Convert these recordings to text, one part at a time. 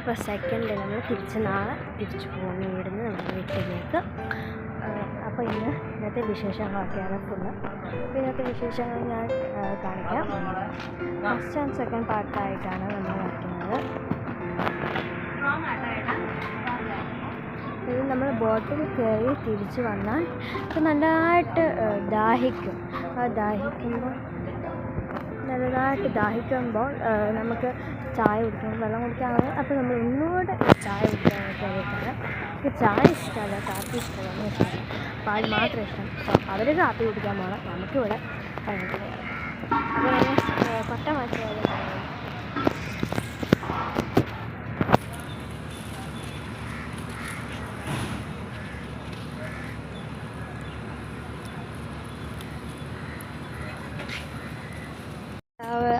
ഇനിയിപ്പോൾ സെക്കൻഡ് നമ്മൾ നാളെ തിരിച്ചു പോകുന്നു ഇവിടുന്ന് നമ്മുടെ വീട്ടിലേക്ക്. അപ്പോൾ ഇന്നത്തെ വിശേഷങ്ങളൊക്കെയാണ് ഫുള്ള്. അപ്പോൾ ഇന്നത്തെ വിശേഷങ്ങൾ ഞാൻ കാണിക്കാം. ഫസ്റ്റ് ആൻഡ് സെക്കൻഡ് പാർട്ടായിട്ടാണ് നമ്മൾ കാണിക്കുന്നത്. ഇത് നമ്മൾ ബോട്ടിൽ കയറി തിരിച്ച് വന്നാൽ ഇപ്പോൾ നല്ലതായിട്ട് ദാഹിക്കും. നല്ലതായിട്ട് ദാഹിക്കുമ്പോൾ നമുക്ക് ചായ കുടിക്കണം, വെള്ളം കുടിക്കാതെ. അപ്പോൾ നമ്മൾ ഒന്നുകൂടെ ചായ കുടിക്കാനൊക്കെ ആയിട്ടാണ്. എനിക്ക് ചായ ഇഷ്ടമല്ല, കാപ്പി ഇഷ്ടമല്ല, ഇഷ്ടമല്ല, പാൽ മാത്രം ഇഷ്ടം. അവർ കാപ്പി കുടിക്കാൻ പോകണം, നമുക്കിവിടെ അപ്പോൾ കൊട്ട മാറ്റിയാലും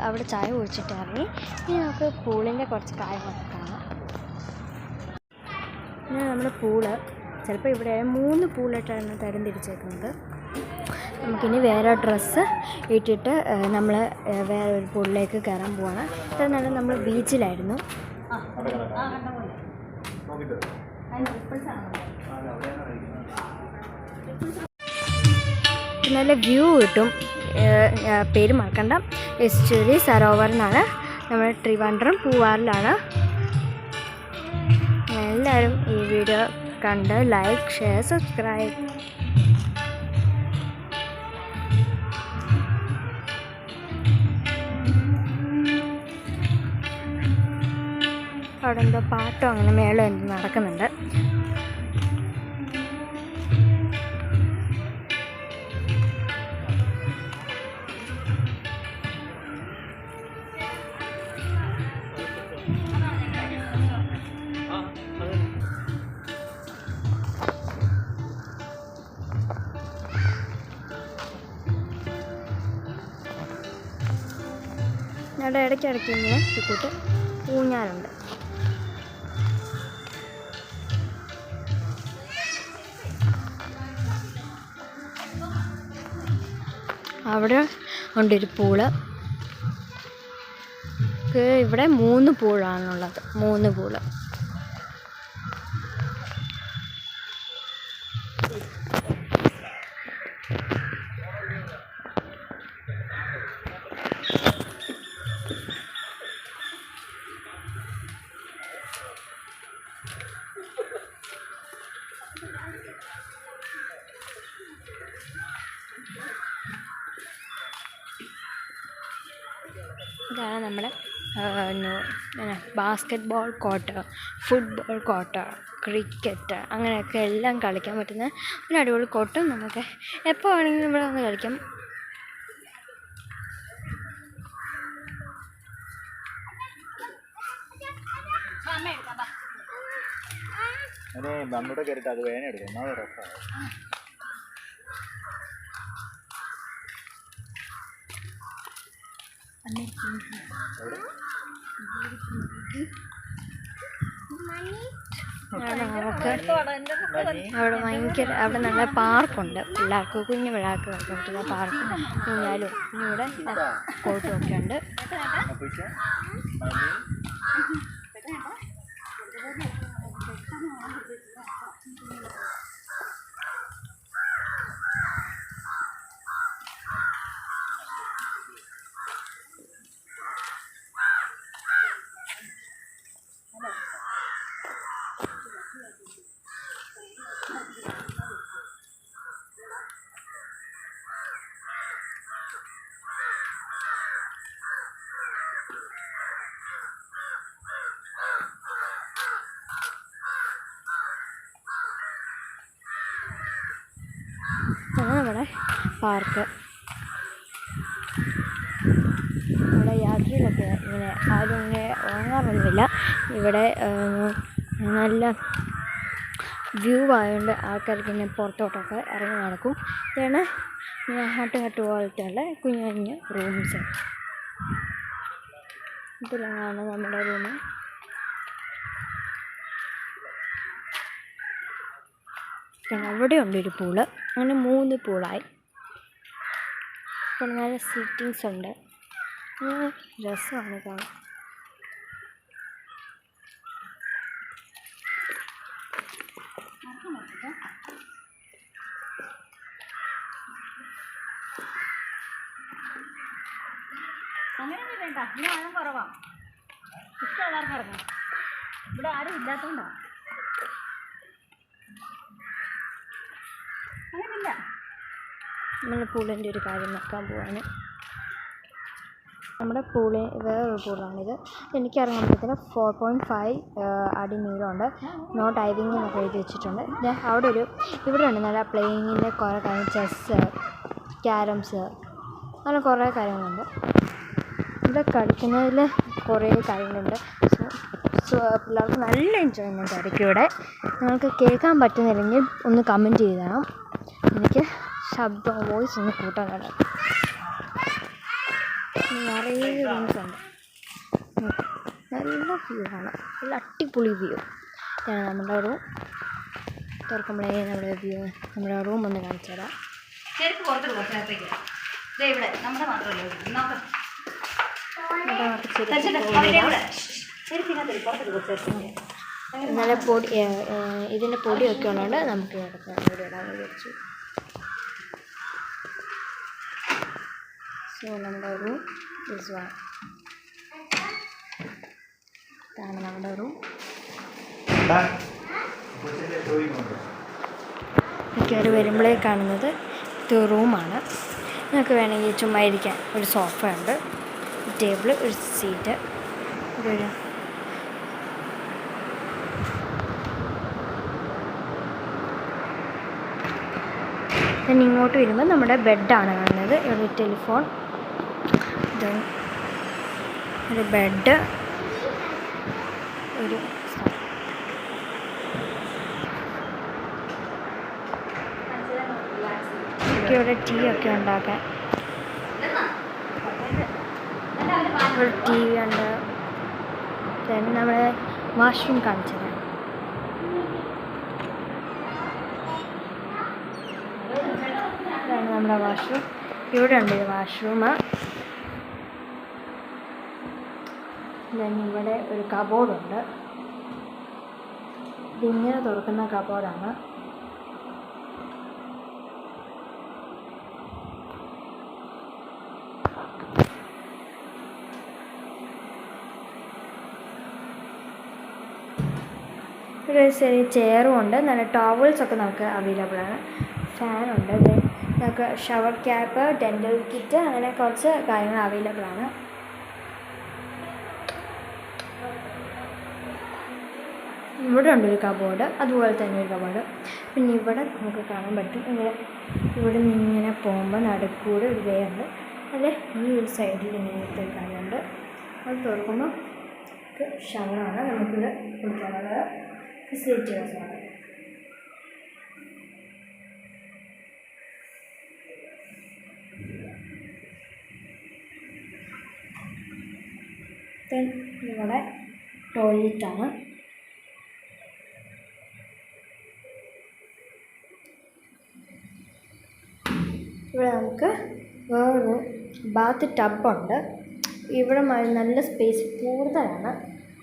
അവിടെ ചായ കുടിച്ചിട്ട് ഇറങ്ങി. ഇനി നമുക്ക് പൂളിൻ്റെ കുറച്ച് കാര്യങ്ങളൊക്കെ കാണാം. പിന്നെ നമ്മുടെ പൂള് ചിലപ്പോൾ ഇവിടെ 3 പൂളായിട്ടാണ് തരം തിരിച്ചേക്കുന്നത്. നമുക്കിനി വേറെ ഡ്രസ്സ് ഇട്ടിട്ട് നമ്മൾ വേറെ ഒരു പൂളിലേക്ക് കയറാൻ പോവാണ്. ഇത്ര നേരം നമ്മൾ ബീച്ചിലായിരുന്നു. നല്ല വ്യൂ കിട്ടും. പേര് മറക്കണ്ട, എസ്റ്റുറി സരോവർ എന്നാണ്. നമ്മൾ ട്രിവാൻഡ്രം പൂവാറിലാണ്. എല്ലാവരും ഈ വീഡിയോ കണ്ട് ലൈക്ക്, ഷെയർ, സബ്സ്ക്രൈബ്. അവിടെ എന്തോ പാട്ടോ അങ്ങനെ മേളം എന്തോ നടക്കുന്നുണ്ട്. ഞങ്ങളുടെ ഇടയ്ക്കിടയ്ക്ക് ഇങ്ങനെ കൂട്ട് ഊഞ്ഞാലുണ്ട്. അവിടെ ഉണ്ടൊരു പൂള്. ഇവിടെ 3 പൂളാണുള്ളത്, 3 പൂള്. ഇതാണ് നമ്മുടെ basket ball court, football court, cricket, അങ്ങനെയൊക്കെ എല്ലാം കളിക്കാൻ പറ്റുന്ന ഒരു അടിപൊളി കോർട്ടും നമുക്ക് എപ്പോൾ വേണമെങ്കിലും ഇവിടെ വന്ന് കളിക്കാം. അവിടെ നല്ല പാർക്കുണ്ട്, കുഞ്ഞു പിള്ളേർക്ക് കളിക്കാൻ പറ്റുന്ന പാർക്ക്. ഊഞ്ഞാലും ഇവിടെ കോട്ടും ഒക്കെ ഉണ്ട്. നമ്മുടെ പാർക്ക്. ഇവിടെ യാത്രയിലൊക്കെ ഇങ്ങനെ ആരും ഇങ്ങനെ ഉറങ്ങാറൊന്നുമില്ല. ഇവിടെ നല്ല വ്യൂ ആയതുകൊണ്ട് ആൾക്കാർക്ക് ഇങ്ങനെ പുറത്തോട്ടൊക്കെ ഇറങ്ങി നടക്കും. ഇതാണ് ഹട്ട് പോലത്തെ ഉള്ള കുഞ്ഞു കുഞ്ഞു റൂംസ്. ഇതിലാണ് നമ്മുടെ റൂം. അവിടെ ഉണ്ടൊരു പൂള്. അങ്ങനെ 3 പൂളായി. അപ്പോൾ നല്ല സിറ്റിങ്സ് ഉണ്ട്. രസമാണ് കാണാൻ. അങ്ങനെയൊന്നും വേണ്ട, ഇനി ആഴം കുറവാണ്. ഇഷ്ടമുള്ളവർക്ക് ഇറങ്ങാം, ഇവിടെ ആരും ഇല്ലാത്തതുകൊണ്ടാണ്. അങ്ങനെയില്ല. നമ്മൾ പൂളിൻ്റെ ഒരു കാര്യം നോക്കാൻ പോവാണ്. നമ്മുടെ പൂള് വേറൊരു പൂളാണിത്. എനിക്കിറങ്ങാൻ പറ്റത്തില്ല. 4.5 അടി നീളമുണ്ട്. നോ ഡൈവിങ് എന്നൊക്കെ എഴുതി വെച്ചിട്ടുണ്ട്. അവിടെ ഇവിടെ ഉണ്ട് നല്ല പ്ലേയിങ്ങിൻ്റെ കുറേ കാര്യം, ചെസ്സ്, ക്യാരംസ്, അങ്ങനെ കുറേ കാര്യങ്ങളുണ്ട്. ഇവിടെ കളിക്കുന്നതിൽ കുറേ കാര്യങ്ങളുണ്ട്. സോ പിള്ളേർക്ക് നല്ല എൻജോയ്മെൻ്റ് ആയിരിക്കും ഇവിടെ. നിങ്ങൾക്ക് കേൾക്കാൻ പറ്റുന്നില്ലെങ്കിൽ ഒന്ന് കമൻറ്റ് ചെയ്യണം. എനിക്ക് ശബ്ദം വോയിസ് ഒന്ന് കൂട്ടാൻ കഴിയും. നിറയെ റൂംസ് ഉണ്ട്. നല്ല വ്യൂ ആണ്, നല്ല അടിപൊളി വ്യൂ. ഇതാണ് നമ്മുടെ റൂം. തുറക്കുമ്പോഴേ നമ്മുടെ വ്യൂ, നമ്മുടെ റൂം ഒന്ന് കാണിച്ചു തരാം. നല്ല പൊടി, ഇതിൻ്റെ പൊടിയൊക്കെ ഉള്ളതുകൊണ്ട് നമുക്ക് ഇവിടെ ഇടാമെന്ന് വിചാരിച്ചു. സോ നമ്മുടെ റൂം ഇസ് വൺ. ഇതാണ് നമ്മുടെ റൂം. കയറി വരുമ്പോഴേ കാണുന്നത് ഇത് റൂമാണ്. നിങ്ങൾക്ക് വേണമെങ്കിൽ ചുമ്മാ ഇരിക്കാൻ ഒരു സോഫ ഉണ്ട്, ടേബിൾ, ഒരു സീറ്റ്, ഒരു പിന്നെ ഇങ്ങോട്ട് വരുമ്പോൾ നമ്മുടെ ബെഡാണ് കാണുന്നത്. ഇവിടെ ടെലിഫോൺ, ഒരു ബെഡ്, ഒരു ഇവിടെ ടീ ഒക്കെ ഉണ്ടാക്കാൻ ഒരു ടി വി ഉണ്ട്. പിന്നെ നമ്മുടെ വാഷ്റൂം കാണിച്ചു തരാം. ഇതാണ് നമ്മുടെ വാഷ്റൂം. ഇവിടെ ഉണ്ട് ഇത് വാഷ്റൂം. ദെൻ ഇവിടെ ഒരു കബോർഡുണ്ട്. ഇതിങ്ങനെ തുറക്കുന്ന കബോർഡാണ്. ഒരു ചെറിയ ചെയറും ഉണ്ട്. നല്ല ടവൽസൊക്കെ നമുക്ക് അവൈലബിൾ ആണ്. ഫാനുണ്ട്. ദെൻ നമുക്ക് ഷവർ ക്യാപ്പ്, ഡെൻ്റൽ കിറ്റ്, അങ്ങനെ കുറച്ച് കാര്യങ്ങൾ അവൈലബിൾ ആണ്. ഇവിടെ ഉണ്ടൊരു കബോർഡ്, അതുപോലെ തന്നെ ഒരു കബോർഡ്. പിന്നെ ഇവിടെ നമുക്ക് കാണാൻ പറ്റും, ഇവിടെ നിന്ന് ഇങ്ങനെ പോകുമ്പോൾ നടുക്കൂടെ ഒരു വേ ഉണ്ട്. അല്ലെ ഈ ഒരു സൈഡിൽ ഇങ്ങനത്തെ ഒരു കാര്യമുണ്ട്. അത് തുറക്കുമ്പോൾ ഷവറാണ്. നമുക്കിവിടെ കുളിക്കാനുള്ള ഫെസിലിറ്റീസാണ്. ഇവിടെ ടോയ്ലറ്റാണ്. ഇവിടെ നമുക്ക് വേറൊരു ബാത്ത് ടബുണ്ട്. ഇവിടെ നല്ല സ്പേസ് കൂടുതലാണ്.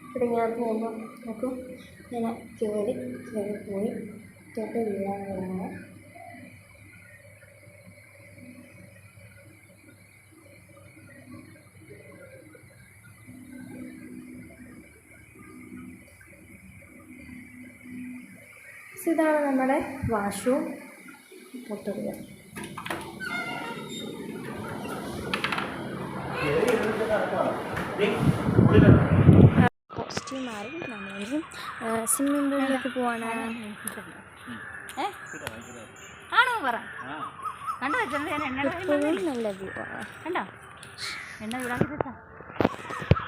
ഇവിടെ ഞാൻ പോകുമ്പോൾ നമുക്ക് ഇങ്ങനെ കയറി പോയി തൊട്ട് വീഴാനുള്ളതാണ്. ഇതാണ് നമ്മുടെ വാഷ്റൂം. പൊട്ടുക കോസ്റ്റ്യൂം മാറി നമ്മളൊരു സ്വിമ്മിംഗ് പൂളിലേക്ക് പോവാണ്. ആണോ പറ കണ്ടോ? എപ്പോഴും നല്ല വ്യൂ ആണ്. കണ്ടോ എണ്ണ ചൂടാക്കി വെച്ചാ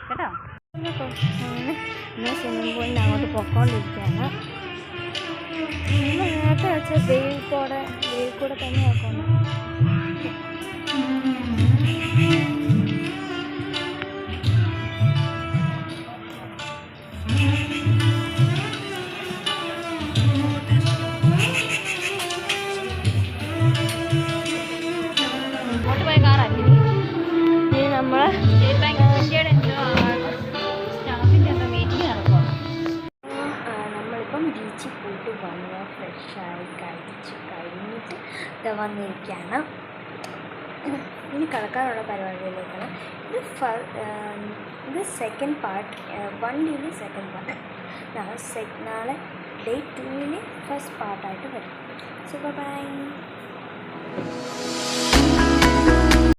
കേട്ടോ. ഇന്ന് സ്വിമ്മിംഗ് പൂളിൻ്റെ അങ്ങോട്ട് പൊക്കോണ്ടിരിക്കുകയാണ്. നേരത്തെ വെച്ച വെയിൽ കൂടെ തന്നെ ആക്കണം. നമ്മളിപ്പം ബീച്ചിൽ പോയിട്ട് വന്ന ഫ്രഷായി കഴിച്ച് കഴിഞ്ഞിട്ട് ഇത് വന്നിരിക്കുകയാണ്. ഇനി കിടക്കാനുള്ള പരിപാടിയിലേക്കാണ്. ഇത് സെക്കൻഡ് പാർട്ട്, 1 സെക്കൻഡ് പാർട്ട്. നാളെ ഡേ 2 ഫസ്റ്റ് പാർട്ടായിട്ട് വരും. So by.